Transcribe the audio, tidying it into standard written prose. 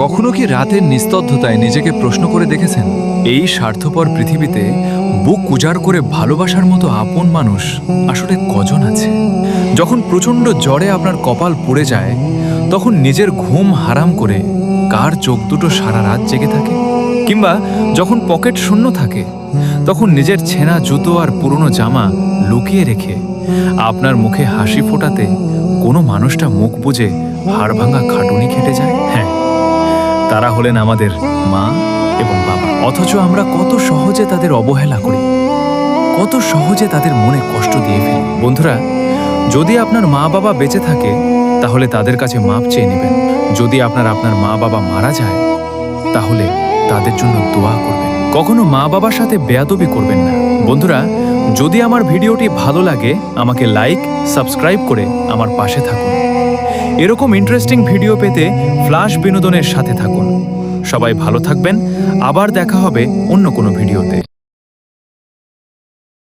কখনো কি রাতের নিস্তব্ধতায় নিজেকে প্রশ্ন করে দেখেছেন, এই স্বার্থপর পৃথিবীতে বুক উজাড় করে ভালোবাসার মতো আপন মানুষ আসলে কজন আছে? যখন প্রচণ্ড জ্বরে আপনার কপাল পুড়ে যায়, তখন নিজের ঘুম হারাম করে কার চোখ দুটো সারা রাত জেগে থাকে? কিংবা যখন পকেট শূন্য থাকে, তখন নিজের ছেঁড়া জুতো আর পুরনো জামা লুকিয়ে রেখে আপনার মুখে হাসি ফোটাতে কোনো মানুষটা মুখ বুজে হাড় ভাঙা খাটুনি খেটে যায়? হ্যাঁ, তারা হলেন আমাদের মা এবং বাবা। অথচ আমরা কত সহজে তাদের অবহেলা করি, কত সহজে তাদের মনে কষ্ট দিয়ে ফেলি। বন্ধুরা, যদি আপনার মা বাবা বেঁচে থাকে তাহলে তাদের কাছে মাপ চেয়ে নেবেন। যদি আপনার মা বাবা মারা যায় তাহলে তাদের জন্য দোয়া করবেন। কখনো মা বাবার সাথে বেয়াদবি করবেন না। বন্ধুরা, যদি আমার ভিডিওটি ভালো লাগে আমাকে লাইক, সাবস্ক্রাইব করে আমার পাশে থাকুন। এরকম ইন্টারেস্টিং ভিডিও পেতে ফ্ল্যাশ বিনোদনের সাথে থাকুন। সবাই ভালো থাকবেন। আবার দেখা হবে অন্য কোনো ভিডিওতে।